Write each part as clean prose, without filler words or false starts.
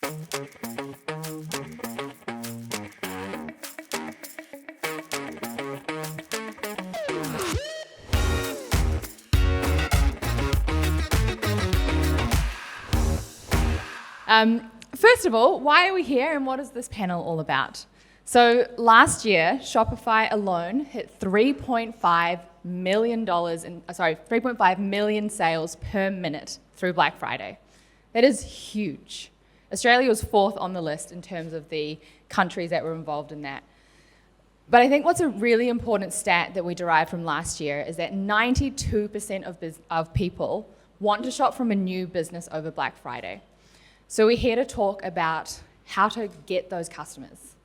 First of all, why are we here and what is this panel all about? So last year, Shopify alone hit $3.5 million sales per minute through Black Friday. That is huge. Australia was fourth on the list in terms of the countries that were involved in that. But I think what's a really important stat that we derived from last year is that 92% of people want to shop from a new business over Black Friday. So we're here to talk about how to get those customers.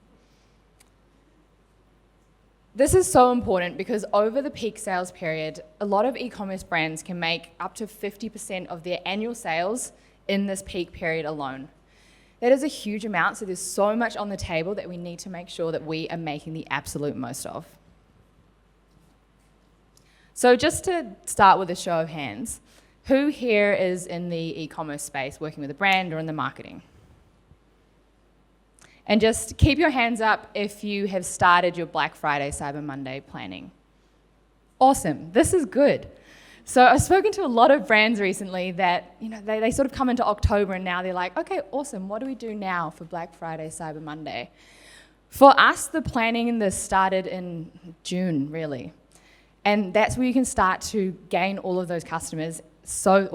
This is so important because over the peak sales period, a lot of e-commerce brands can make up to 50% of their annual sales in this peak period alone. That is a huge amount, so there's so much on the table that we need to make sure that we are making the absolute most of. So just to start with a show of hands, who here is in the e-commerce space working with a brand or in the marketing? And just keep your hands up if you have started your Black Friday, Cyber Monday planning. Awesome, this is good. So I've spoken to a lot of brands recently that, they sort of come into October and now they're like, okay, awesome, what do we do now for Black Friday, Cyber Monday? For us, the planning in this started in June, really. And that's where you can start to gain all of those customers,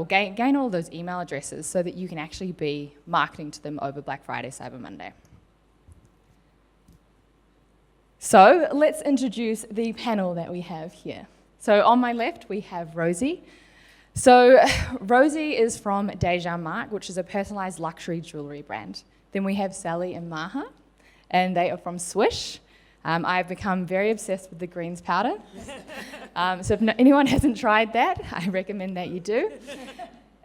gain all of those email addresses so that you can actually be marketing to them over Black Friday, Cyber Monday. So let's introduce the panel that we have here. So on my left, we have Rosie. So Rosie is from Deja, Marc, which is a personalized luxury jewelry brand. Then we have Sally and Maha, and they are from SWIISH. I've become very obsessed with the greens powder. So if anyone hasn't tried that, I recommend that you do.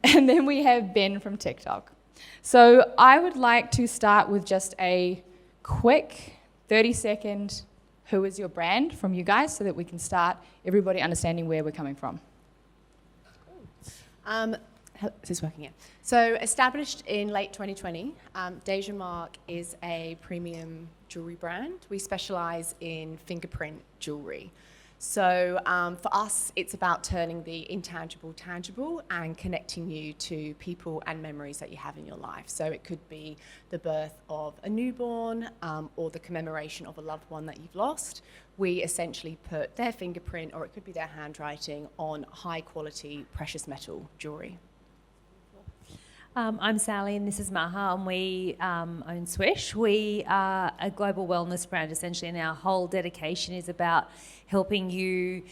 And then we have Ben from TikTok. So I would like to start with just a quick 30-second who is your brand from you guys so that we can start everybody understanding where we're coming from. Is this working? Yeah. So established in late 2020, Deja Marc is a premium jewelry brand. We specialize in fingerprint jewelry. So for us, it's about turning the intangible tangible and connecting you to people and memories that you have in your life. So it could be the birth of a newborn or the commemoration of a loved one that you've lost. We essentially put their fingerprint, or it could be their handwriting, on high quality precious metal jewelry. I'm Sally and this is Maha, and we own SWIISH. We are a global wellness brand essentially, and our whole dedication is about helping you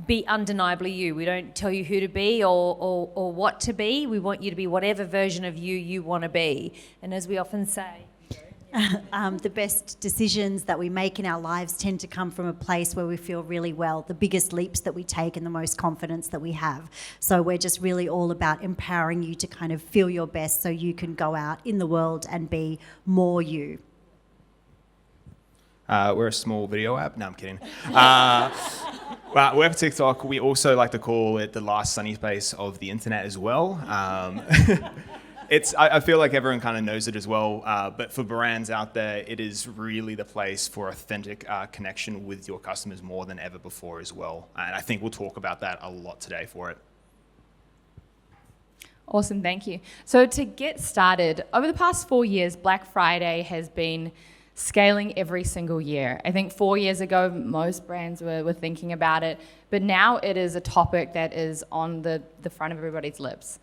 be undeniably you. We don't tell you who to be or what to be. We want you to be whatever version of you want to be. And as we often say, the best decisions that we make in our lives tend to come from a place where we feel really well, the biggest leaps that we take and the most confidence that we have. So we're just really all about empowering you to kind of feel your best so you can go out in the world and be more you. We're a small video app. No, I'm kidding. We're TikTok. We also like to call it the last sunny space of the internet as well. I feel like everyone kind of knows it as well, but for brands out there, it is really the place for authentic connection with your customers more than ever before as well. And I think we'll talk about that a lot today for it. Awesome, thank you. So to get started, over the past 4 years, Black Friday has been scaling every single year. I think 4 years ago, most brands were thinking about it, but now it is a topic that is on the front of everybody's lips.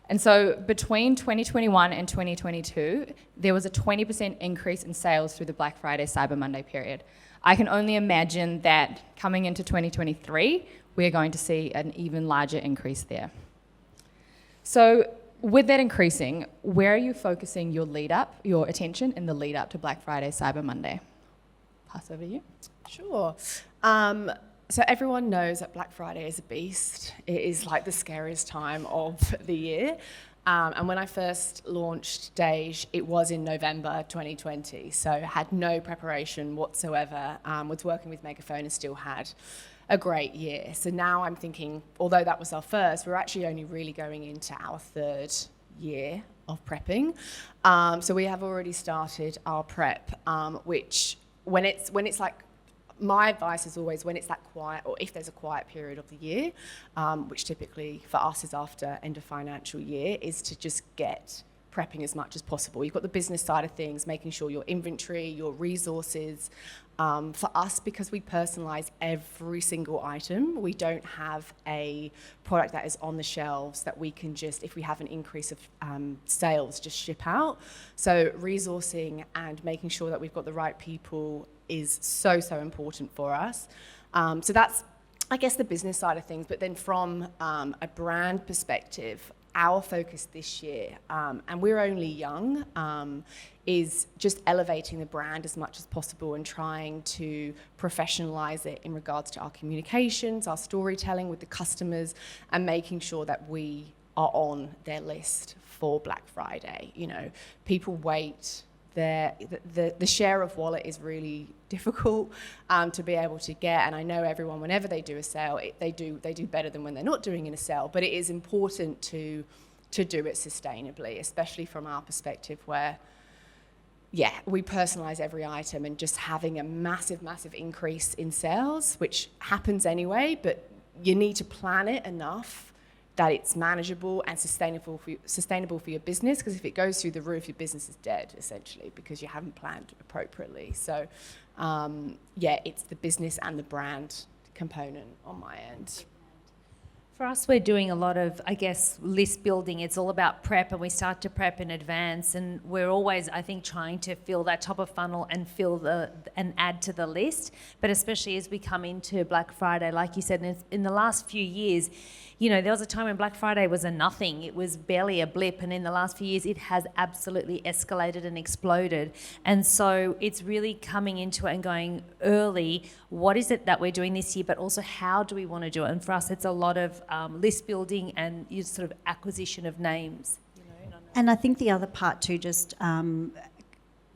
And so between 2021 and 2022, there was a 20% increase in sales through the Black Friday, Cyber Monday period. I can only imagine that coming into 2023, we're going to see an even larger increase there. So with that increasing, where are you focusing your attention in the lead up to Black Friday, Cyber Monday? Pass over to you. Sure. So everyone knows that Black Friday is a beast. It is like the scariest time of the year. And when I first launched Deja, it was in November 2020. So had no preparation whatsoever, was working with Megaphone and still had a great year. So now I'm thinking, although that was our first, we're actually only really going into our third year of prepping. So we have already started our prep, which when it's like, my advice is always when it's that quiet, or if there's a quiet period of the year, which typically for us is after end of financial year, is to just get prepping as much as possible. You've got the business side of things, making sure your inventory, your resources. For us, because we personalize every single item, we don't have a product that is on the shelves that we can just, if we have an increase of sales, just ship out. So resourcing and making sure that we've got the right people is so important for us. So that's, I guess, the business side of things. But then from a brand perspective, our focus this year, and we're only young, is just elevating the brand as much as possible and trying to professionalize it in regards to our communications, our storytelling with the customers, and making sure that we are on their list for Black Friday. You know, people wait. The share of wallet is really difficult to be able to get, and I know everyone, whenever they do a sale, they do better than when they're not doing in a sale. But it is important to do it sustainably, especially from our perspective, where we personalize every item, and just having a massive increase in sales, which happens anyway, but you need to plan it enough that it's manageable and sustainable for your business, because if it goes through the roof, your business is dead, essentially, because you haven't planned appropriately. So, it's the business and the brand component on my end. For us, we're doing a lot of, I guess, list building. It's all about prep, and we start to prep in advance, and we're always, I think, trying to fill that top of funnel and and add to the list. But especially as we come into Black Friday, like you said, in the last few years, you know, there was a time when Black Friday was a nothing. It was barely a blip, and in the last few years, it has absolutely escalated and exploded. And so it's really coming into it and going early, what is it that we're doing this year, but also how do we want to do it? And for us, it's a lot of list building and sort of acquisition of names. You know? And I think the other part too, just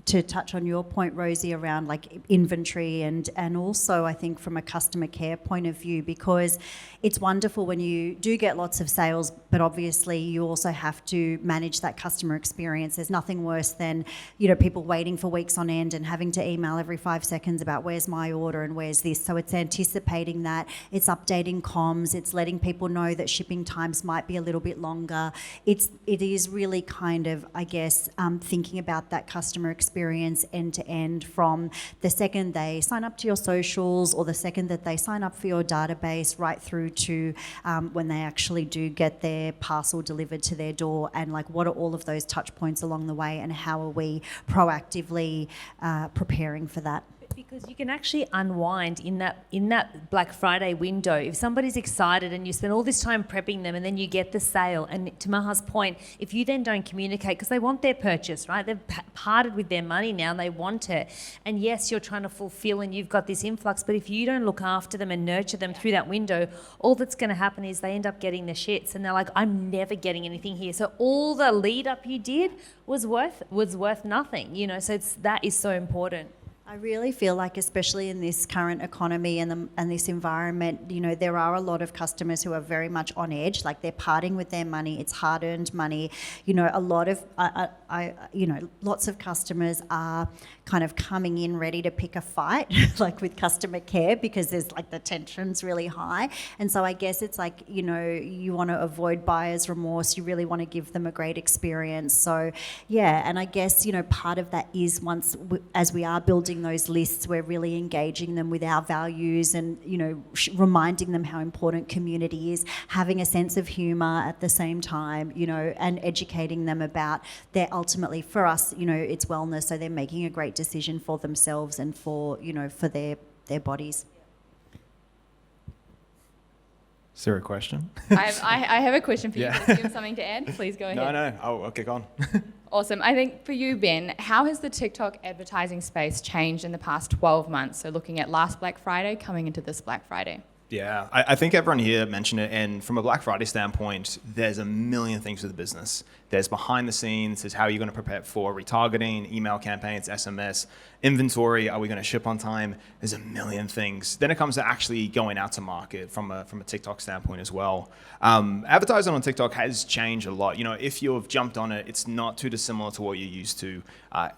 to touch on your point, Rosie, around like inventory and also I think from a customer care point of view, because it's wonderful when you do get lots of sales, but obviously you also have to manage that customer experience. There's nothing worse than, you know, people waiting for weeks on end and having to email every 5 seconds about where's my order and where's this. So it's anticipating that, it's updating comms, it's letting people know that shipping times might be a little bit longer. It is really kind of, I guess, thinking about that customer experience end to end, from the second they sign up to your socials or the second that they sign up for your database, right through to when they actually do get their parcel delivered to their door, and like what are all of those touch points along the way, and how are we proactively preparing for that? Because you can actually unwind in that Black Friday window. If somebody's excited and you spend all this time prepping them and then you get the sale, and to Maha's point, if you then don't communicate, because they want their purchase, right? They've parted with their money now and they want it. And yes, you're trying to fulfill and you've got this influx, but if you don't look after them and nurture them through that window, all that's going to happen is they end up getting the shits, and they're like, I'm never getting anything here. So all the lead up you did was worth nothing, you know? So that is so important. I really feel like, especially in this current economy and this environment, you know, there are a lot of customers who are very much on edge, like they're parting with their money. It's hard-earned money. You know, a lot of, lots of customers are kind of coming in ready to pick a fight, like with customer care, because there's like the tension's really high. And so I guess it's like, you know, you want to avoid buyer's remorse. You really want to give them a great experience. So, yeah, and I guess, you know, part of that is as we are building those lists, we're really engaging them with our values and, you know, reminding them how important community is, having a sense of humour at the same time, you know, and educating them about their, ultimately for us, you know, it's wellness, so they're making a great decision for themselves and for, you know, for their bodies. Is there a question? I have a question for you. Yeah. Do you have something to add? Please go ahead. No, I'll kick on. Awesome. I think for you, Ben, how has the TikTok advertising space changed in the past 12 months? So looking at last Black Friday, coming into this Black Friday. Yeah, I think everyone here mentioned it, and from a Black Friday standpoint, there's a million things with the business. There's behind the scenes, there's how you're going to prepare for retargeting, email campaigns, SMS, inventory, are we going to ship on time? There's a million things. Then it comes to actually going out to market from a TikTok standpoint as well. Advertising on TikTok has changed a lot. You know, if you've jumped on it, it's not too dissimilar to what you're used to.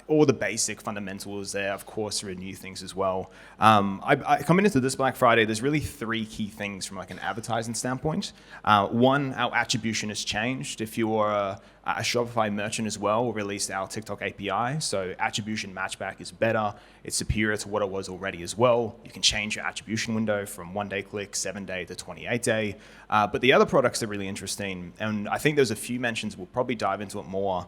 All the basic fundamentals there, of course, there are new things as well. Coming into this Black Friday, there's really three key things from like an advertising standpoint. One, our attribution has changed. If you're a Shopify merchant as well, we released our TikTok API. So attribution matchback is better. It's superior to what it was already as well. You can change your attribution window from 1-day click, 7-day to 28-day. But the other products are really interesting. And I think there's a few mentions, we'll probably dive into it more.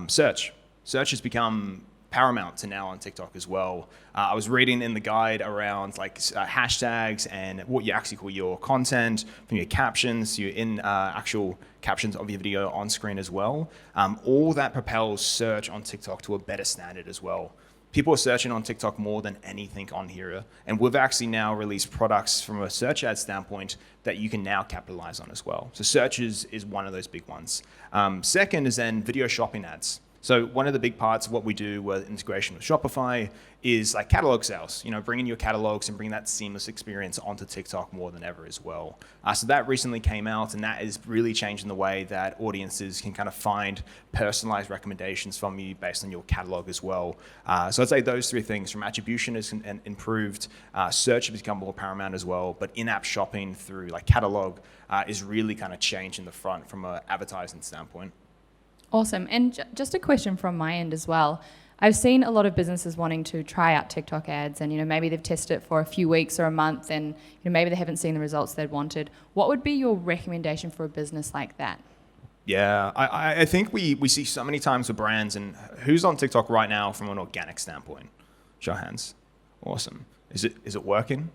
Search. Search has become paramount to now on TikTok as well. I was reading in the guide around like hashtags and what you actually call your content, from your captions, your actual captions of your video on screen as well. All that propels search on TikTok to a better standard as well. People are searching on TikTok more than anything on here. And we've actually now released products from a search ad standpoint that you can now capitalize on as well. So search is one of those big ones. Second is then video shopping ads. So one of the big parts of what we do with integration with Shopify is like catalog sales, you know, bringing your catalogs and bringing that seamless experience onto TikTok more than ever as well. So that recently came out, and that is really changing the way that audiences can kind of find personalized recommendations from you based on your catalog as well. So I'd say those three things, from attribution is improved, search has become more paramount as well, but in-app shopping through like catalog is really kind of changing the front from an advertising standpoint. Awesome. And just a question from my end as well. I've seen a lot of businesses wanting to try out TikTok ads, and maybe they've tested it for a few weeks or a month, and maybe they haven't seen the results they'd wanted. What would be your recommendation for a business like that? Yeah, I think we see so many times with brands, and who's on TikTok right now from an organic standpoint? Show of hands. Awesome. Is it working?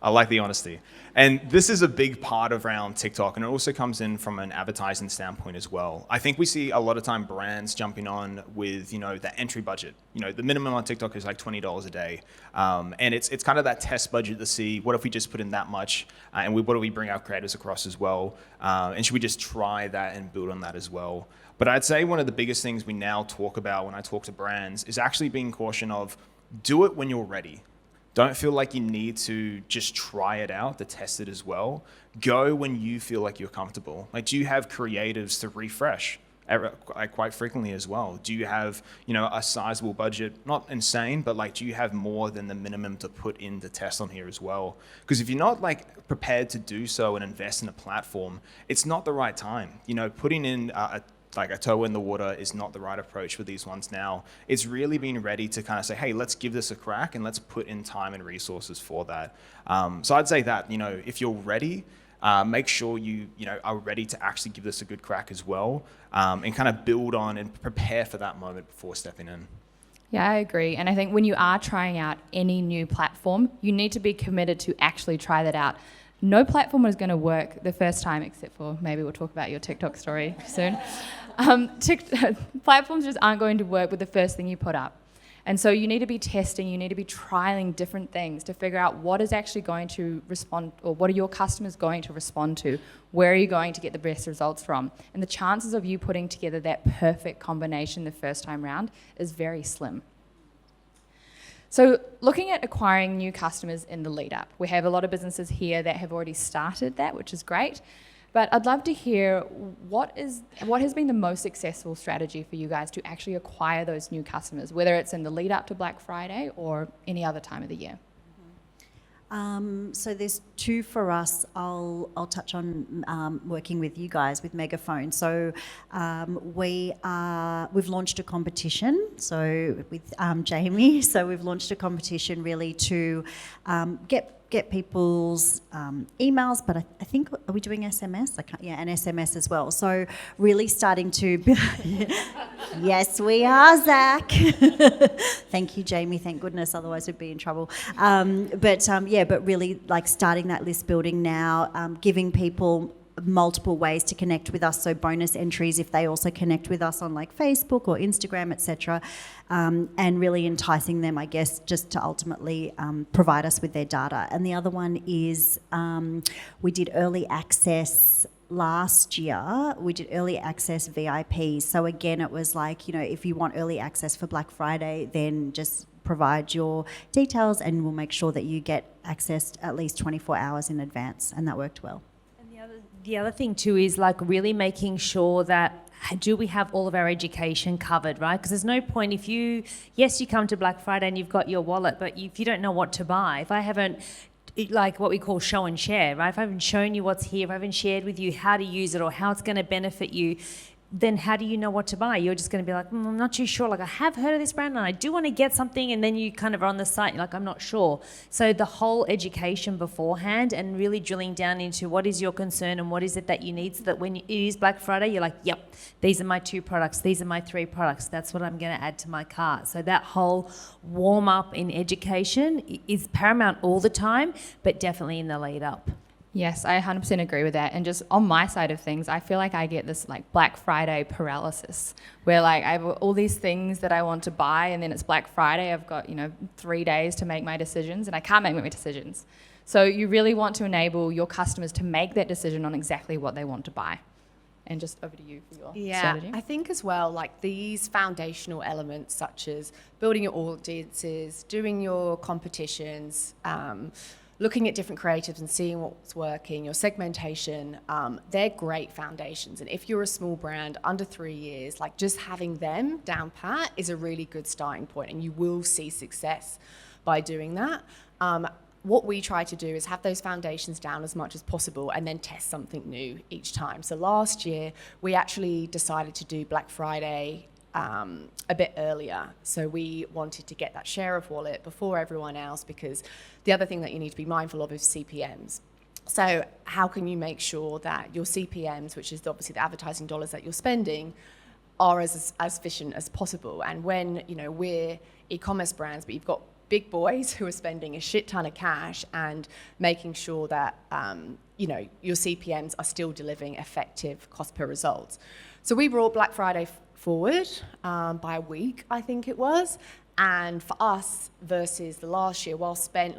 I like the honesty. And this is a big part around TikTok, and it also comes in from an advertising standpoint as well. I think we see a lot of time brands jumping on with, the entry budget. The minimum on TikTok is like $20 a day. And it's kind of that test budget to see, what if we just put in that much, and what do we bring our creators across as well? And should we just try that and build on that as well? But I'd say one of the biggest things we now talk about when I talk to brands is actually being cautious of, do it when you're ready. Don't feel like you need to just try it out, to test it as well. Go when you feel like you're comfortable. Like, do you have creatives to refresh quite frequently as well? Do you have, a sizable budget? Not insane, but do you have more than the minimum to put in the test on here as well? Because if you're not prepared to do so and invest in a platform, it's not the right time. Putting in a toe in the water is not the right approach for these ones now. It's really being ready to kind of say, hey, let's give this a crack and let's put in time and resources for that. So I'd say that, if you're ready, make sure you are ready to actually give this a good crack as well, and kind of build on and prepare for that moment before stepping in. Yeah, I agree. And I think when you are trying out any new platform, you need to be committed to actually try that out. No platform is going to work the first time, except for maybe we'll talk about your TikTok story soon. Platforms just aren't going to work with the first thing you put up. And so you need to be testing, you need to be trialing different things to figure out what is actually going to respond, or what are your customers going to respond to? Where are you going to get the best results from? And the chances of you putting together that perfect combination the first time round is very slim. So looking at acquiring new customers in the lead up, we have a lot of businesses here that have already started that, which is great. But I'd love to hear what has been the most successful strategy for you guys to actually acquire those new customers, whether it's in the lead up to Black Friday or any other time of the year. So there's two for us. I'll touch on working with you guys with Megaphone. So we've launched a competition. So with Jamie, so we've launched a competition really to get people's emails, but I think, are we doing SMS? And SMS as well. So really starting to, yes, we are, Zach. Thank you, Jamie. Thank goodness, otherwise we'd be in trouble. But really starting that list building now, giving people multiple ways to connect with us, so bonus entries if they also connect with us on like Facebook or Instagram, etc., and really enticing them, I guess, just to ultimately provide us with their data. And the other one is we did early access last year. We did early access VIP. So again, it was like, you know, if you want early access for Black Friday, then just provide your details and we'll make sure that you get access at least 24 hours in advance, and that worked well. The other thing too is like really making sure that do we have all of our education covered, right? Because there's no point if you come to Black Friday and you've got your wallet, but if you don't know what to buy, if I haven't, like what we call show and share, right? If I haven't shown you what's here, if I haven't shared with you how to use it or how it's going to benefit you, then how do you know what to buy? You're just going to be like, I'm not too sure. Like, I have heard of this brand and I do want to get something, and then you kind of are on the site, you're like, I'm not sure. So the whole education beforehand and really drilling down into what is your concern and what is it that you need, so that when it is Black Friday, you're like, yep, these are my 2 products, these are my 3 products, that's what I'm going to add to my cart. So that whole warm up in education is paramount all the time, but definitely in the lead up. Yes, I 100% agree with that. And just on my side of things, I feel like I get this like Black Friday paralysis where like I have all these things that I want to buy, and then it's Black Friday. I've got, 3 days to make my decisions and I can't make my decisions. So you really want to enable your customers to make that decision on exactly what they want to buy. And just over to you for your strategy. I think as well, like these foundational elements such as building your audiences, doing your competitions, looking at different creatives and seeing what's working, your segmentation, they're great foundations. And if you're a small brand under 3 years, like just having them down pat is a really good starting point, and you will see success by doing that. What we try to do is have those foundations down as much as possible and then test something new each time. So last year, we actually decided to do Black Friday a bit earlier. So we wanted to get that share of wallet before everyone else, because the other thing that you need to be mindful of is CPMs. So how can you make sure that your CPMs, which is obviously the advertising dollars that you're spending, are as efficient as possible? And when, we're e-commerce brands, but you've got big boys who are spending a shit ton of cash and making sure that, your CPMs are still delivering effective cost per results. So we brought Black Friday forward by a week, I think it was. And for us versus the last year, while spent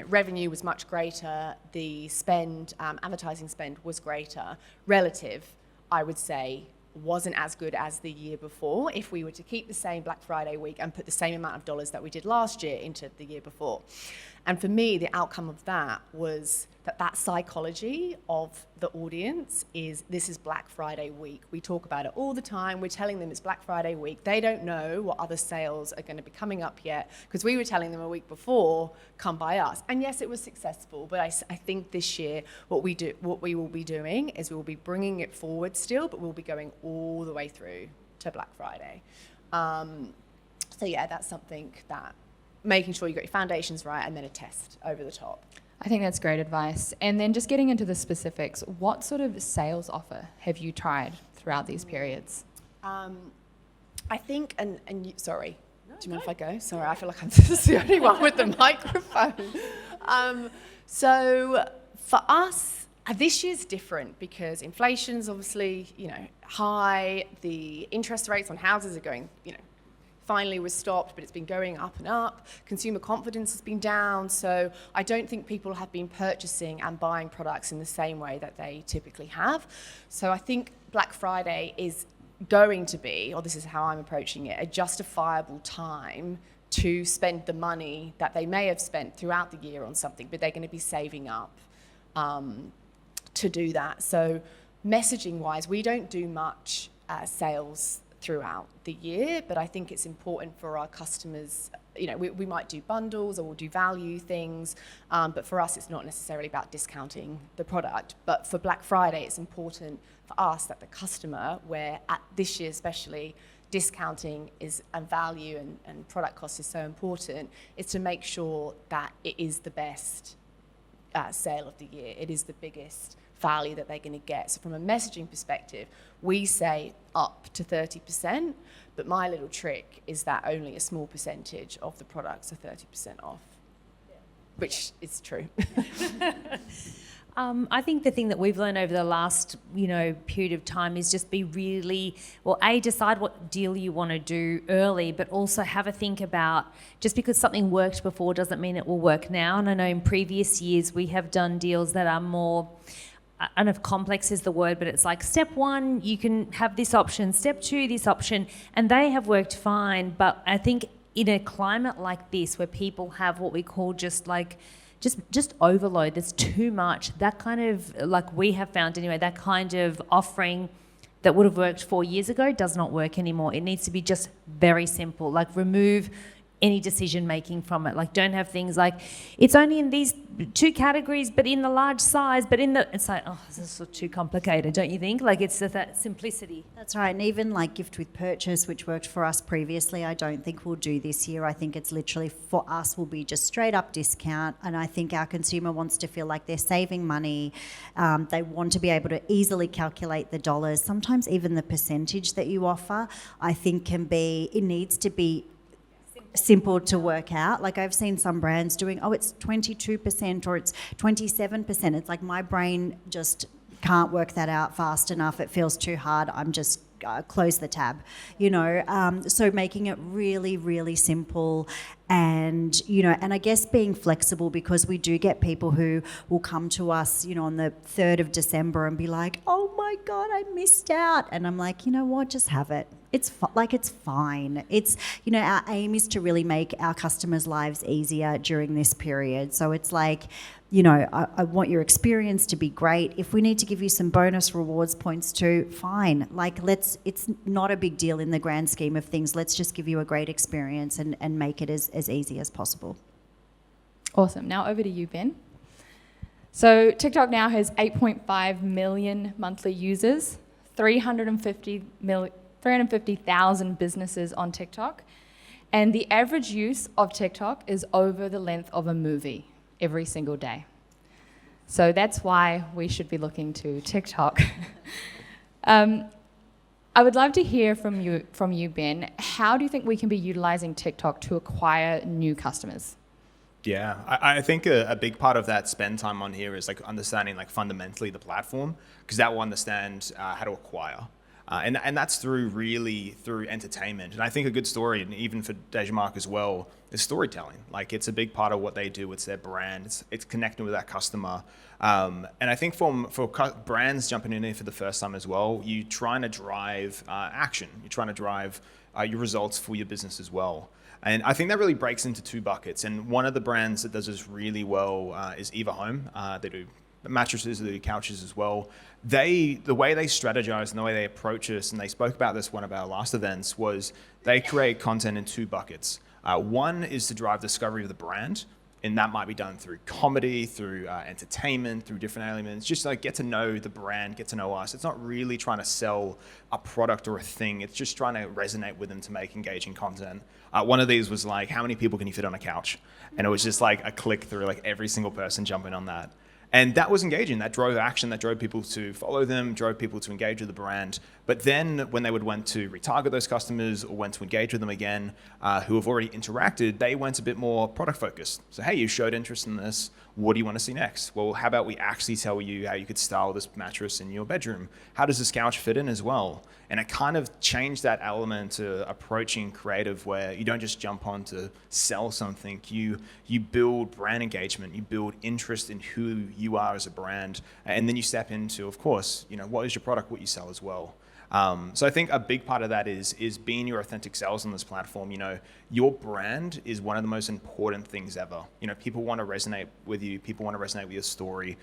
revenue was much greater, the spend, advertising spend was greater. Relative, I would say, wasn't as good as the year before if we were to keep the same Black Friday week and put the same amount of dollars that we did last year into the year before. And for me, the outcome of that was that psychology of the audience is, this is Black Friday week. We talk about it all the time. We're telling them it's Black Friday week. They don't know what other sales are going to be coming up yet, because we were telling them a week before, come by us. And yes, it was successful, but I think this year what we will be doing is we will be bringing it forward still, but we'll be going all the way through to Black Friday. So yeah, that's something that, making sure you got your foundations right and then a test over the top. I think that's great advice. And then just getting into the specifics, what sort of sales offer have you tried throughout these periods? I think, sorry, do you mind if I go? Sorry, I feel like I'm just the only one with the microphone. So for us, this year's different because inflation's obviously, high. The interest rates on houses are going, finally was stopped, but it's been going up and up. Consumer confidence has been down, so I don't think people have been purchasing and buying products in the same way that they typically have. So I think Black Friday is going to be, or this is how I'm approaching it, a justifiable time to spend the money that they may have spent throughout the year on something, but they're going to be saving up to do that. So messaging-wise, we don't do much sales throughout the year, but I think it's important for our customers, we might do bundles or we'll do value things, but for us it's not necessarily about discounting the product. But for Black Friday, it's important for us that the customer, where at this year especially, discounting is a value and product cost is so important, is to make sure that it is the best sale of the year. It is the biggest value that they're going to get. So from a messaging perspective, we say up to 30%, but my little trick is that only a small percentage of the products are 30% off, which is true. I think the thing that we've learned over the last, period of time is just be really, decide what deal you want to do early, but also have a think about, just because something worked before doesn't mean it will work now. And I know in previous years we have done deals that are more, I don't know if complex is the word, but it's like step 1, you can have this option, step 2, this option, and they have worked fine. But I think in a climate like this, where people have what we call just overload, there's too much, that kind of, like we have found anyway, that kind of offering that would have worked 4 years ago does not work anymore. It needs to be just very simple, like remove any decision making from it. Like don't have things like it's only in these 2 categories but in the large size, but it's like, oh, this is too complicated, don't you think? Like it's just that simplicity. That's right. And even like gift with purchase, which worked for us previously, I don't think we'll do this year. I think it's literally for us will be just straight up discount. And I think our consumer wants to feel like they're saving money. They want to be able to easily calculate the dollars. Sometimes even the percentage that you offer, I think it needs to be simple to work out. Like I've seen some brands doing, it's 22% or it's 27%. It's like my brain just can't work that out fast enough. It feels too hard. I'm just close the tab, so making it really, really simple and, and I guess being flexible, because we do get people who will come to us, on the 3rd of December and be like, oh my God, I missed out. And I'm like, you know what, just have it. It's fine. It's, our aim is to really make our customers' lives easier during this period. So it's like, I want your experience to be great. If we need to give you some bonus rewards points too, fine. Like it's not a big deal in the grand scheme of things. Let's just give you a great experience and make it as easy as possible. Awesome. Now over to you, Ben. So TikTok now has 8.5 million monthly users, 350,000 businesses on TikTok, and the average use of TikTok is over the length of a movie every single day. So that's why we should be looking to TikTok. I would love to hear from you, Ben. How do you think we can be utilizing TikTok to acquire new customers? Yeah, I think a big part of that spend time on here is like understanding like fundamentally the platform, because that will understand how to acquire. And that's through entertainment. And I think a good story, and even for Deja Marc as well, is storytelling. Like it's a big part of what they do. It's their brand. It's connecting with that customer. And I think for brands jumping in here for the first time as well, you're trying to drive action. You're trying to drive your results for your business as well. And I think that really breaks into 2 buckets. And one of the brands that does this really well is Eva Home. They do mattresses, they do couches as well. The way they strategize and the way they approach us, and they spoke about this one of our last events, was they create content in 2 buckets. One is to drive discovery of the brand, and that might be done through comedy, through entertainment, through different elements. Just like get to know the brand, get to know us. It's not really trying to sell a product or a thing. It's just trying to resonate with them to make engaging content. One of these was like, how many people can you fit on a couch? And it was just like a click through, like every single person jumping on that. And that was engaging. That drove action. That drove people to follow them, drove people to engage with the brand. But then when they would want to retarget those customers or want to engage with them again, who have already interacted, they went a bit more product focused. So, hey, you showed interest in this. What do you want to see next? Well, how about we actually tell you how you could style this mattress in your bedroom? How does this couch fit in as well? And it kind of changed that element to approaching creative, where you don't just jump on to sell something. You build brand engagement. You build interest in who you are as a brand. And then you step into, of course, what is your product, what you sell as well. So I think a big part of that is being your authentic selves on this platform. Your brand is one of the most important things ever. People want to resonate with you. People want to resonate with your story.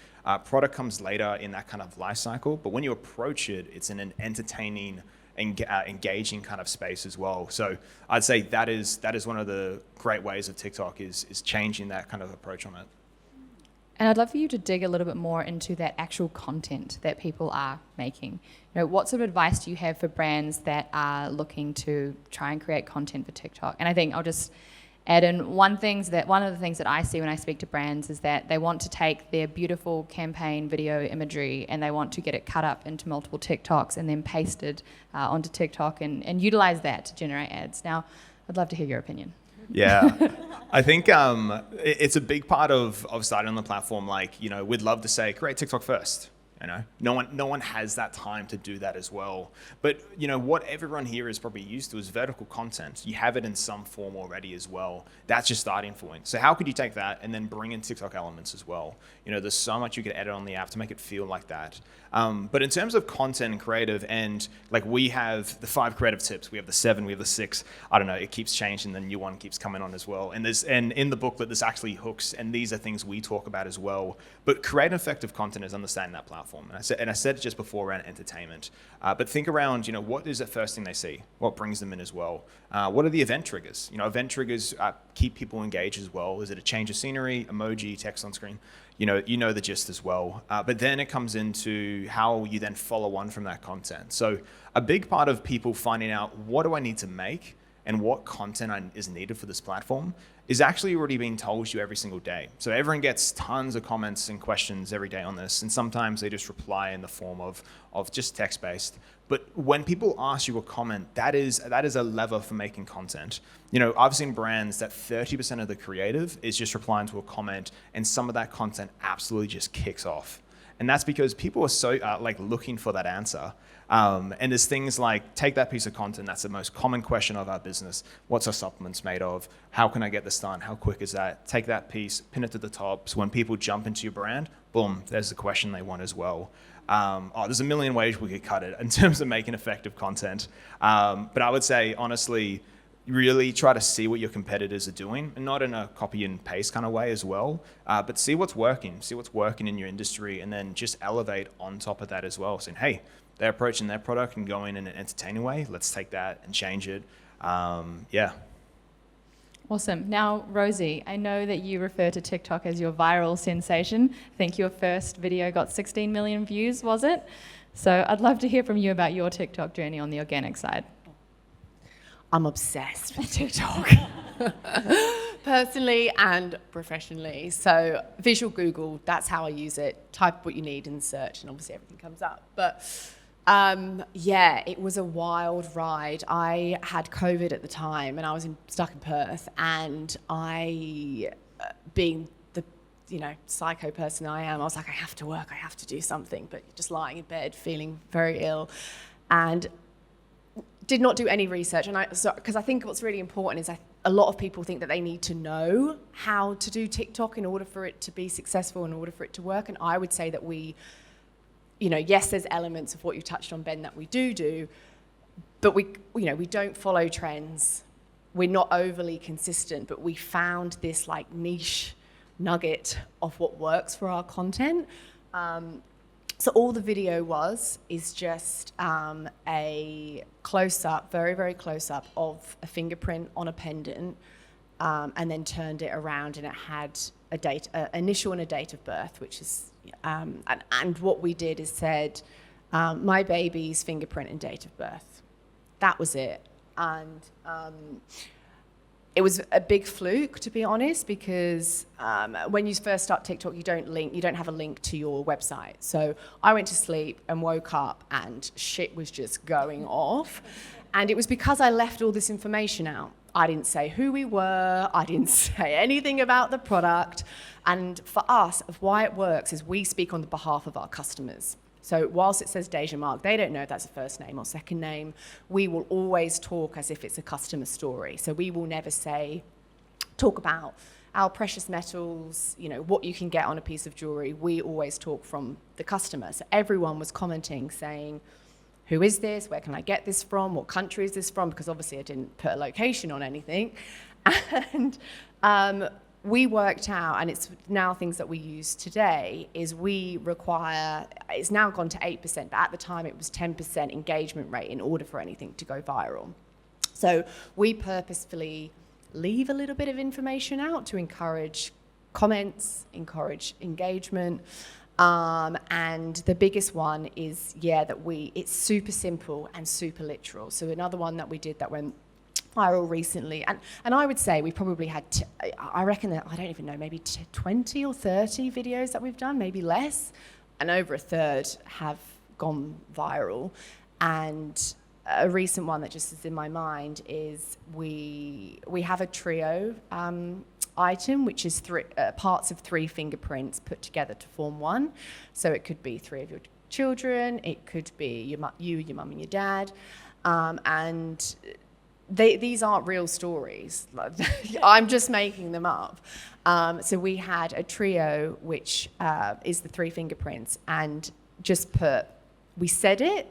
Product comes later in that kind of life cycle, but when you approach it, it's in an entertaining, engaging kind of space as well. So I'd say that is one of the great ways of TikTok is changing that kind of approach on it. And I'd love for you to dig a little bit more into that actual content that people are making. What sort of advice do you have for brands that are looking to try and create content for TikTok? And I think I'll just add in one of the things that I see when I speak to brands is that they want to take their beautiful campaign video imagery and they want to get it cut up into multiple TikToks and then pasted onto TikTok and utilize that to generate ads. Now, I'd love to hear your opinion. Yeah, I think it's a big part of starting on the platform. Like, you know, we'd love to say create TikTok first. You know, no one has that time to do that as well. But you know what everyone here is probably used to is vertical content. You have it in some form already as well. That's your starting point. So how could you take that and then bring in TikTok elements as well? You know, there's so much you could edit on the app to make it feel like that. But in terms of content and creative, and like we have the 5 creative tips, we have the 7, we have the 6. I don't know, it keeps changing, the new one keeps coming on as well. And in the booklet, there's actually hooks, and these are things we talk about as well. But creating effective content is understanding that platform. And I said it just before around entertainment. But think around, you know, what is the first thing they see? What brings them in as well? What are the event triggers? You know, event triggers keep people engaged as well. Is it a change of scenery, emoji, text on screen? You know the gist as well. But then it comes into how you then follow on from that content. So a big part of people finding out what do I need to make and what content is needed for this platform is actually already being told to you every single day. So everyone gets tons of comments and questions every day on this, and sometimes they just reply in the form of just text-based. But when people ask you a comment, that is a lever for making content. You know, I've seen brands that 30% of the creative is just replying to a comment, and some of that content absolutely just kicks off. And that's because people are so looking for that answer. And there's things like, take that piece of content, that's the most common question of our business. What's our supplements made of? How can I get this done? How quick is that? Take that piece, pin it to the top. So when people jump into your brand, boom, there's the question they want as well. There's a million ways we could cut it in terms of making effective content. But I would say, honestly, really try to see what your competitors are doing, and not in a copy and paste kind of way as well, but see what's working in your industry, and then just elevate on top of that as well, saying, hey, they're approaching their product and going in an entertaining way. Let's take that and change it. Yeah. Awesome. Now, Rosie, I know that you refer to TikTok as your viral sensation. I think your first video got 16 million views, was it? So I'd love to hear from you about your TikTok journey on the organic side. I'm obsessed with TikTok, personally and professionally. So visual Google, that's how I use it. Type what you need in search, and obviously everything comes up. But yeah, it was a wild ride. I had COVID at the time, and I was stuck in Perth, and I, being the psycho person I am, I was like, I have to work, I have to do something, but just lying in bed, feeling very ill, and did not do any research. And because I think what's really important is a lot of people think that they need to know how to do TikTok in order for it to be successful, in order for it to work. And I would say that yes, there's elements of what you touched on, Ben, that we do, but we don't follow trends. We're not overly consistent, but we found this like niche nugget of what works for our content. So all the video is just a close-up, very, very close-up of a fingerprint on a pendant, and then turned it around, and it had a date, initial and a date of birth, which is, and what we did is said, my baby's fingerprint and date of birth. That was it. And it was a big fluke, to be honest, because when you first start TikTok, you don't have a link to your website. So I went to sleep and woke up, and shit was just going off. And it was because I left all this information out. I didn't say who we were. I didn't say anything about the product. And for us, why it works is we speak on the behalf of our customers. So whilst it says Deja Marc, they don't know if that's a first name or second name. We will always talk as if it's a customer story. So we will never talk about our precious metals, what you can get on a piece of jewelry. We always talk from the customer. So everyone was commenting, saying, who is this? Where can I get this from? What country is this from? Because obviously I didn't put a location on anything. And we worked out, and it's now things that we use today, is it's now gone to 8%, but at the time it was 10% engagement rate in order for anything to go viral. So we purposefully leave a little bit of information out to encourage comments, encourage engagement. And the biggest one is, it's super simple and super literal. So another one that we did that went viral recently, and I would say we probably had, I reckon that, I don't even know, maybe 20 or 30 videos that we've done, maybe less, and over a third have gone viral. And a recent one that just is in my mind is we have a trio item, which is parts of 3 fingerprints put together to form one. So it could be 3 of your children, it could be your mum and your dad, and these aren't real stories. I'm just making them up. So we had a trio, which is the 3 fingerprints, and we said it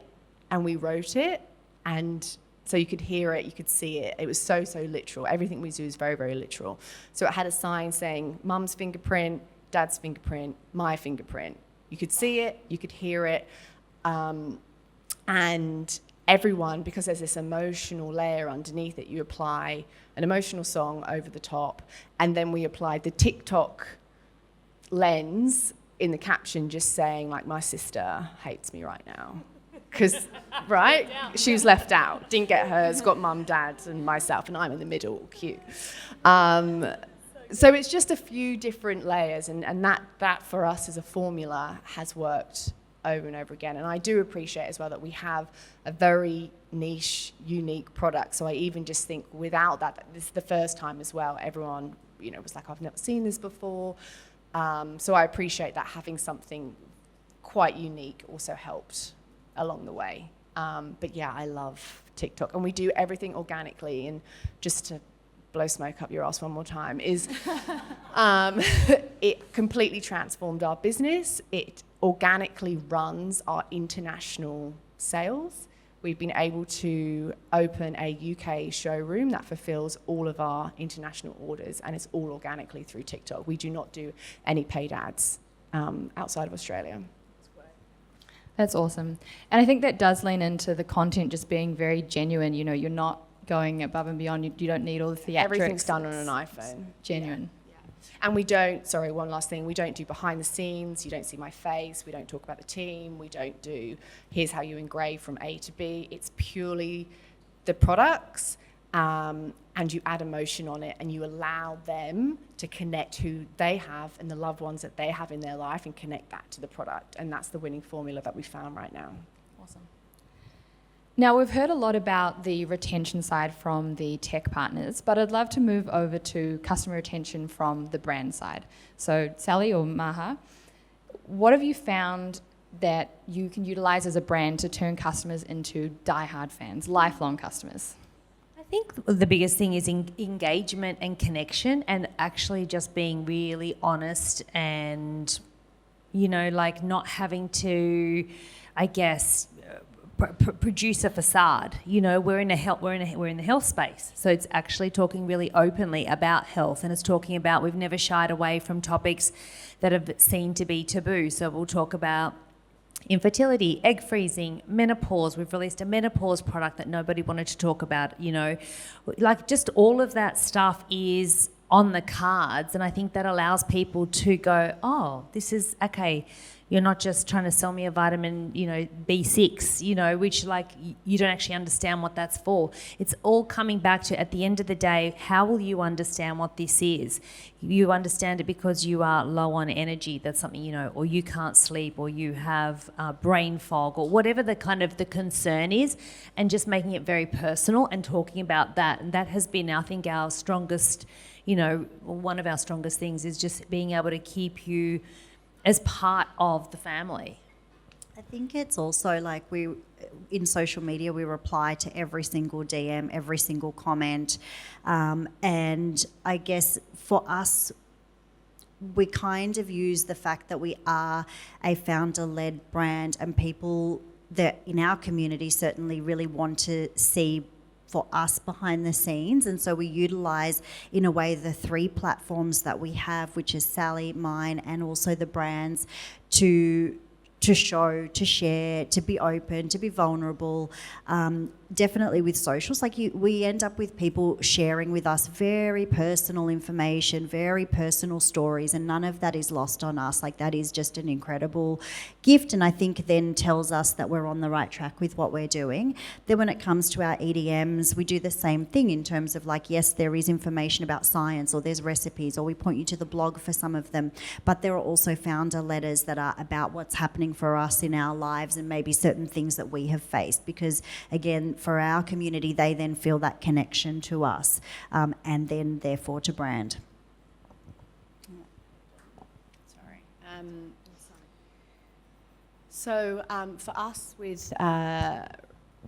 and we wrote it, and so you could hear it, you could see it. It was so literal. Everything we do is very, very literal. So it had a sign saying mum's fingerprint, dad's fingerprint, my fingerprint. You could see it, you could hear it, and everyone, because there's this emotional layer underneath it, you apply an emotional song over the top, and then we applied the TikTok lens in the caption, just saying, like, my sister hates me right now. Because, right? She was left out, didn't get hers, got mum, dad, and myself, and I'm in the middle, cute. So it's just a few different layers, and that for us as a formula has worked over and over again. And I do appreciate as well that we have a very niche, unique product. So I even just think without that, this is the first time as well, everyone, was like, I've never seen this before. So I appreciate that having something quite unique also helped along the way. But yeah, I love TikTok, and we do everything organically. And just to blow smoke up your ass one more time, is it completely transformed our business. It organically runs our international sales. We've been able to open a UK showroom that fulfills all of our international orders, and it's all organically through TikTok. We do not do any paid ads outside of Australia. That's awesome. And I think that does lean into the content just being very genuine. You're not going above and beyond. You don't need all the theatrics. Everything's done on an iPhone. Genuine. Yeah. And we don't, one last thing, we don't do behind the scenes. You don't see my face. We don't talk about the team. We don't do, here's how you engrave from A to B. It's purely the products, and you add emotion on it, and you allow them to connect who they have and the loved ones that they have in their life and connect that to the product. And that's the winning formula that we found right now. Awesome. Now, we've heard a lot about the retention side from the tech partners, but I'd love to move over to customer retention from the brand side. So, Sally or Maha, what have you found that you can utilize as a brand to turn customers into diehard fans, lifelong customers? I think the biggest thing is engagement and connection, and actually just being really honest and, not having to, I guess, produce a facade. We're in the health space, so it's actually talking really openly about health, and it's talking about, we've never shied away from topics that have seemed to be taboo. So we'll talk about infertility, egg freezing, menopause. We've released a menopause product that nobody wanted to talk about. Just all of that stuff is on the cards, and I think that allows people to go, oh, this is okay. You're not just trying to sell me a vitamin, B6, which you don't actually understand what that's for. It's all coming back to, at the end of the day, how will you understand what this is? You understand it because you are low on energy. That's something, or you can't sleep, or you have brain fog, or whatever the concern is, and just making it very personal and talking about that. And that has been, I think, our strongest, one of our strongest things is just being able to keep you as part of the family. I think it's also like in social media, we reply to every single DM, every single comment. And I guess for us, we kind of use the fact that we are a founder-led brand, and people that in our community certainly really want to see for us behind the scenes. And so we utilize, in a way, the 3 platforms that we have, which is Sally, mine, and also the brands, to show, to share, to be open, to be vulnerable. Definitely with socials, we end up with people sharing with us very personal information, very personal stories, and none of that is lost on us. That is just an incredible gift, and I think then tells us that we're on the right track with what we're doing. Then when it comes to our EDMs, we do the same thing in terms of yes, there is information about science, or there's recipes, or we point you to the blog for some of them, but there are also founder letters that are about what's happening for us in our lives, and maybe certain things that we have faced, because again, for our community, they then feel that connection to us, and then therefore to brand. So for us with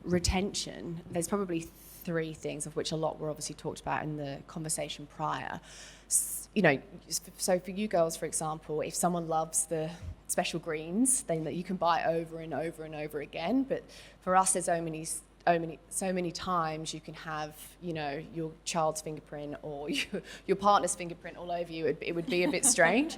retention, there's probably three things, of which a lot were obviously talked about in the conversation prior. You know, so for you girls, for example, if someone loves the special greens, then that you can buy over and over and over again. But for us, there's so many times you can have, you know, your child's fingerprint or your partner's fingerprint all over you. It would be a bit strange.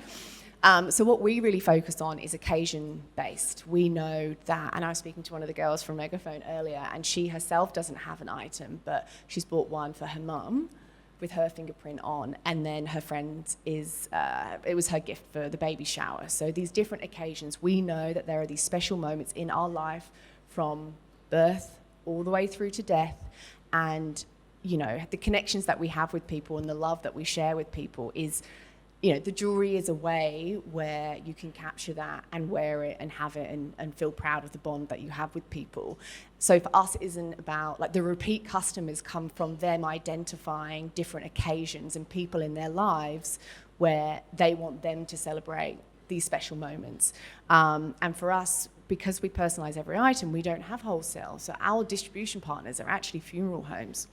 So what we really focus on is occasion-based. We know that, and I was speaking to one of the girls from Megaphone earlier, and she herself doesn't have an item, but she's bought one for her mum with her fingerprint on, and then her friend it was her gift for the baby shower. So these different occasions, we know that there are these special moments in our life from birth all the way through to death, and, you know, the connections that we have with people and the love that we share with people is, you know, the jewelry is a way where you can capture that and wear it and have it and feel proud of the bond that you have with people. So for us, it isn't about, like, the repeat customers come from them identifying different occasions and people in their lives where they want them to celebrate these special moments. And for us, because we personalize every item, we don't have wholesale. So our distribution partners are actually funeral homes.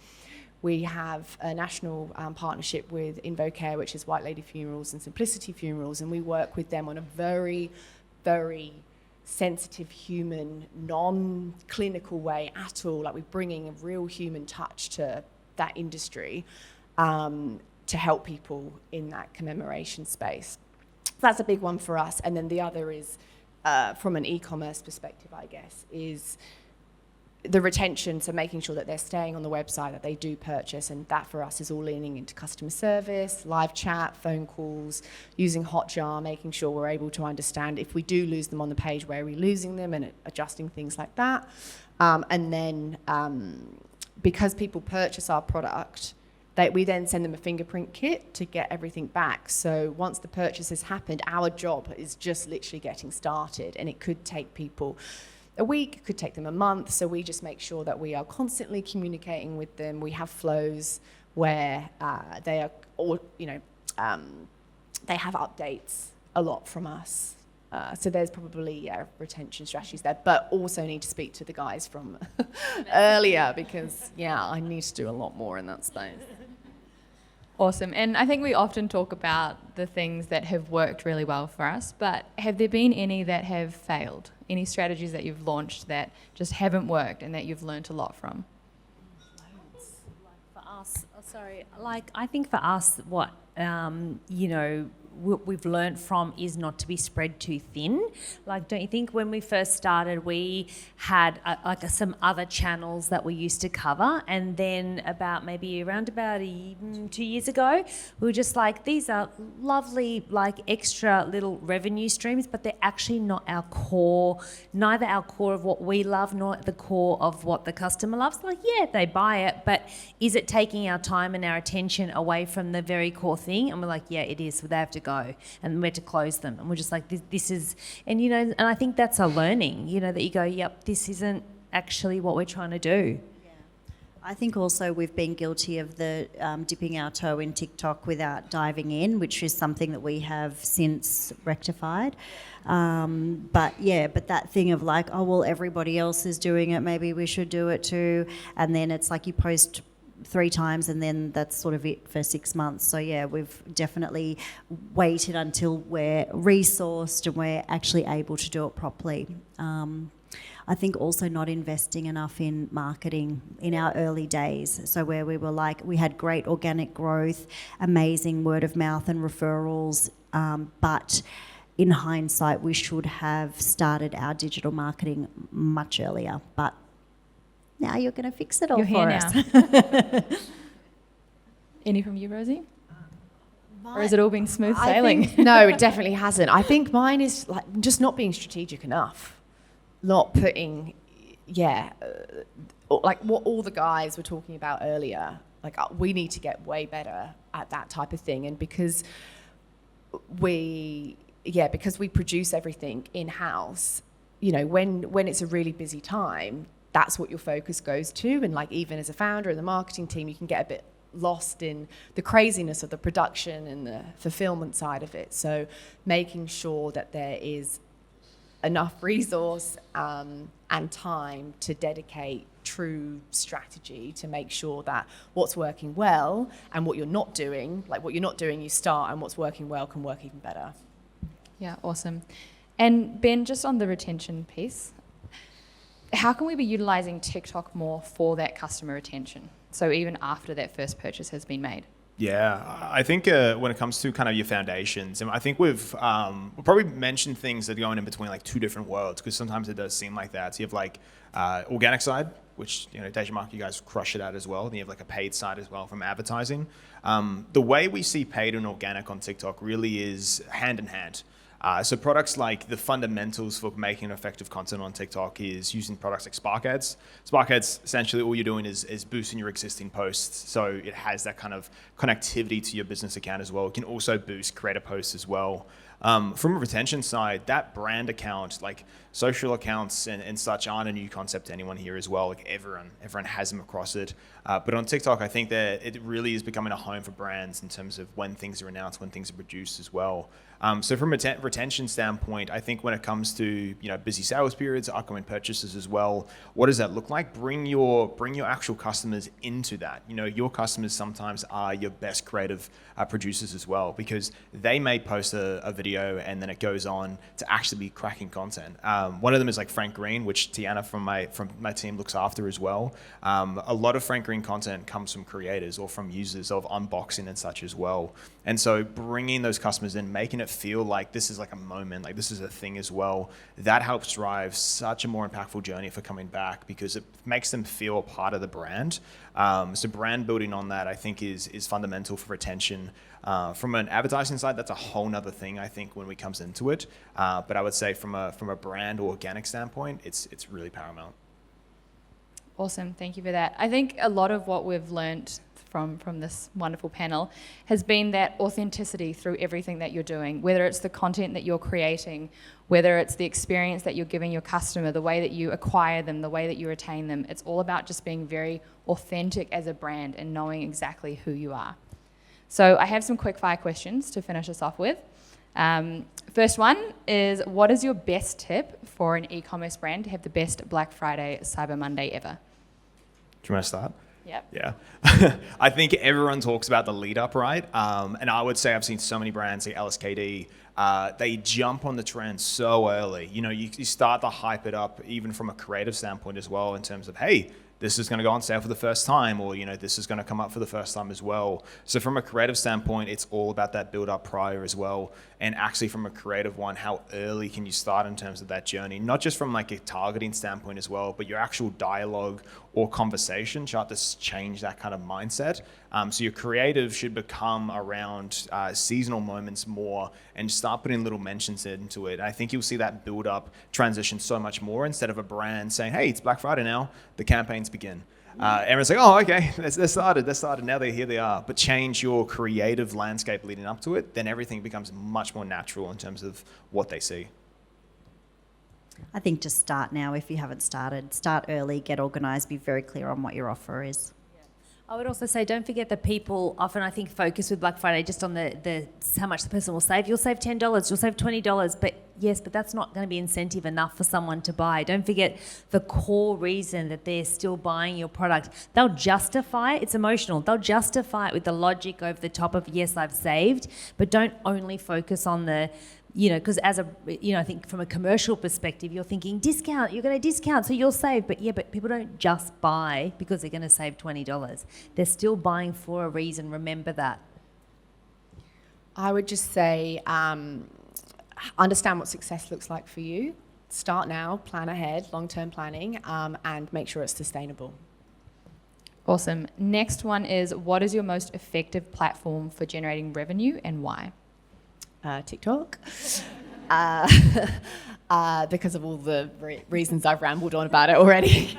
We have a national partnership with Invocare, which is White Lady Funerals and Simplicity Funerals, and we work with them on a very, very sensitive, human, non-clinical way at all. Like, we're bringing a real human touch to that industry to help people in that commemoration space. That's a big one for us. And then the other is, from an e-commerce perspective, I guess, is the retention, so making sure that they're staying on the website, that they do purchase, and that for us is all leaning into customer service, live chat, phone calls, using Hotjar, making sure we're able to understand if we do lose them on the page, where are we losing them, and adjusting things like that. And then because people purchase our product, we then send them a fingerprint kit to get everything back. So once the purchase has happened, our job is just literally getting started, and it could take people a week, it could take them a month. So we just make sure that we are constantly communicating with them. We have flows where they are, or, you know, they have updates a lot from us. So there's probably retention strategies there, but also need to speak to the guys from earlier, because I need to do a lot more in that space. Awesome. And I think we often talk about the things that have worked really well for us, but have there been any that have failed? Any strategies that you've launched that just haven't worked and that you've learnt a lot from? For us, I think for us, what, you know, we've learnt from is not to be spread too thin. Like, don't you think when we first started, we had some other channels that we used to cover, and then around 2 years ago, we were just like, these are lovely, like, extra little revenue streams, but they're actually not our core, neither our core of what we love nor the core of what the customer loves. Like, yeah, they buy it, but is it taking our time and our attention away from the very core thing? And we're like, yeah, it is. So they have to go, and we're to close them. And we're just like, this is, and, you know, and I think that's a learning, you know, that you go, yep, this isn't actually what we're trying to do. Yeah. I think also we've been guilty of the dipping our toe in TikTok without diving in, which is something that we have since rectified. But that thing of like, oh, well, everybody else is doing it, maybe we should do it too. And then it's like you post 3 times and then that's sort of it for 6 months. So yeah, we've definitely waited until we're resourced and we're actually able to do it properly. I think also not investing enough in marketing in our early days. So where we were like, we had great organic growth, amazing word of mouth and referrals, but in hindsight, we should have started our digital marketing much earlier. But now you're going to fix it all for us. Any from you, Rosie? Or has it all been smooth sailing? No, it definitely hasn't. I think mine is like just not being strategic enough. Not putting, like what all the guys were talking about earlier. Like, we need to get way better at that type of thing. And because we produce everything in-house, you know, when it's a really busy time, that's what your focus goes to. And like even as a founder and the marketing team, you can get a bit lost in the craziness of the production and the fulfillment side of it. So making sure that there is enough resource and time to dedicate true strategy to make sure that what's working well and what you're not doing, like what you're not doing you start, and what's working well can work even better. Yeah, awesome. And Ben, just on the retention piece, how can we be utilizing TikTok more for that customer retention? So even after that first purchase has been made? Yeah, I think when it comes to kind of your foundations, and I think we've probably mentioned things that are going in between like two different worlds, because sometimes it does seem like that. So you have like organic side, which, you know, Deja, Marc, you guys crush it at as well. Then you have like a paid side as well from advertising. The way we see paid and organic on TikTok really is hand in hand. So products like the fundamentals for making effective content on TikTok is using products like Spark Ads. Spark Ads, essentially all you're doing is boosting your existing posts. So it has that kind of connectivity to your business account as well. It can also boost creator posts as well. From a retention side, that brand account, like social accounts and such, aren't a new concept to anyone here as well. Like everyone has them across it. But on TikTok, I think that it really is becoming a home for brands in terms of when things are announced, when things are produced as well. So from a retention standpoint, I think when it comes to, you know, busy sales periods, upcoming purchases as well, what does that look like? Bring your actual customers into that. You know, your customers sometimes are your best creative producers as well, because they may post a video and then it goes on to actually be cracking content. One of them is like Frank Green, which Tiana from my team looks after as well. A lot of Frank Green content comes from creators or from users of unboxing and such as well. And so bringing those customers in, making it feel like this is like a moment, like this is a thing as well, that helps drive such a more impactful journey for coming back, because it makes them feel a part of the brand. So brand building on that, I think, is fundamental for retention. From an advertising side, that's a whole nother thing, I think, when it comes into it. But I would say from a brand or organic standpoint, it's really paramount. Awesome, thank you for that. I think a lot of what we've learned from this wonderful panel has been that authenticity through everything that you're doing, whether it's the content that you're creating, whether it's the experience that you're giving your customer, the way that you acquire them, the way that you retain them. It's all about just being very authentic as a brand and knowing exactly who you are. So I have some quick fire questions to finish us off with. First one is, what is your best tip for an e-commerce brand to have the best Black Friday, Cyber Monday ever? Do you want to start? Yep. Yeah. I think everyone talks about the lead up, right? And I would say I've seen so many brands like LSKD, they jump on the trend so early. You know, you start to hype it up even from a creative standpoint as well, in terms of, hey, this is going to go on sale for the first time, or, you know, this is going to come up for the first time as well. So from a creative standpoint, it's all about that build up prior as well. And actually from a creative one, how early can you start in terms of that journey? Not just from like a targeting standpoint as well, but your actual dialogue or conversation start to change that kind of mindset. So your creative should become around seasonal moments more and start putting little mentions into it. I think you'll see that build up transition so much more, instead of a brand saying, hey, it's Black Friday now, the campaigns begin. Everyone's like, oh, okay, they started, now here they are. But change your creative landscape leading up to it, then everything becomes much more natural in terms of what they see. I think just start now if you haven't started. Start early, get organised, be very clear on what your offer is. I would also say, don't forget that people often, I think, focus with Black Friday just on the how much the person will save. You'll save $10, you'll save $20, but yes, but that's not going to be incentive enough for someone to buy. Don't forget the core reason that they're still buying your product. They'll justify it. It's emotional. They'll justify it with the logic over the top of, yes, I've saved, but don't only focus on the, you know, because as a, you know, I think from a commercial perspective, you're thinking discount, you're going to discount, so you'll save. But yeah, but people don't just buy because they're going to save $20. They're still buying for a reason. Remember that. I would just say, understand what success looks like for you. Start now, plan ahead, long-term planning, and make sure it's sustainable. Awesome. Next one is, what is your most effective platform for generating revenue and why? TikTok, because of all the reasons I've rambled on about it already.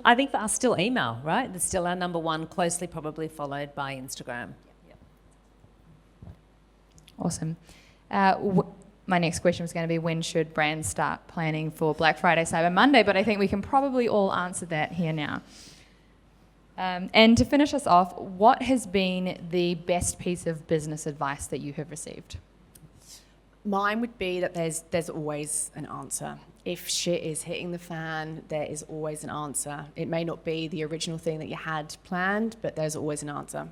I think for us, still email, right? That's still our number one, closely probably followed by Instagram. Awesome. my next question was going to be, when should brands start planning for Black Friday, Cyber Monday? But I think we can probably all answer that here now. And to finish us off, what has been the best piece of business advice that you have received? Mine would be that there's always an answer. If shit is hitting the fan, there is always an answer. It may not be the original thing that you had planned, but there's always an answer.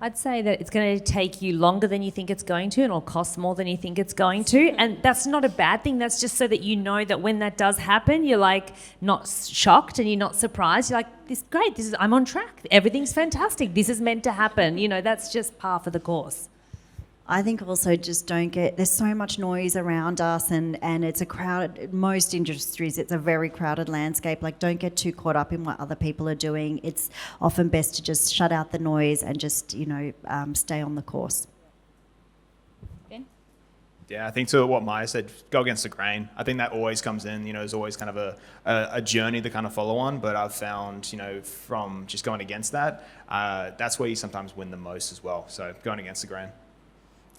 I'd say that it's going to take you longer than you think it's going to, and it'll cost more than you think it's going to. And that's not a bad thing. That's just so that you know that when that does happen, you're like not shocked and you're not surprised. You're like, this is great. I'm on track. Everything's fantastic. This is meant to happen. You know, that's just par for the course. I think also just don't get, there's so much noise around us and it's a crowded, most industries, it's a very crowded landscape. Like, don't get too caught up in what other people are doing. It's often best to just shut out the noise and just, stay on the course. Ben? Yeah, I think to what Maya said, go against the grain. I think that always comes in, there's always kind of a journey to kind of follow on, but I've found, from just going against that, that's where you sometimes win the most as well. So going against the grain.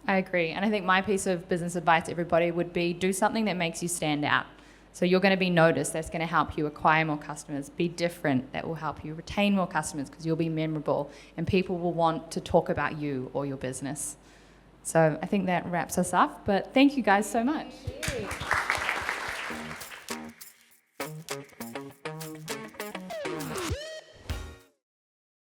I agree. And I think my piece of business advice to everybody would be, do something that makes you stand out. So you're going to be noticed. That's going to help you acquire more customers. Be different. That will help you retain more customers because you'll be memorable and people will want to talk about you or your business. So I think that wraps us up. But thank you guys so much. Thank you.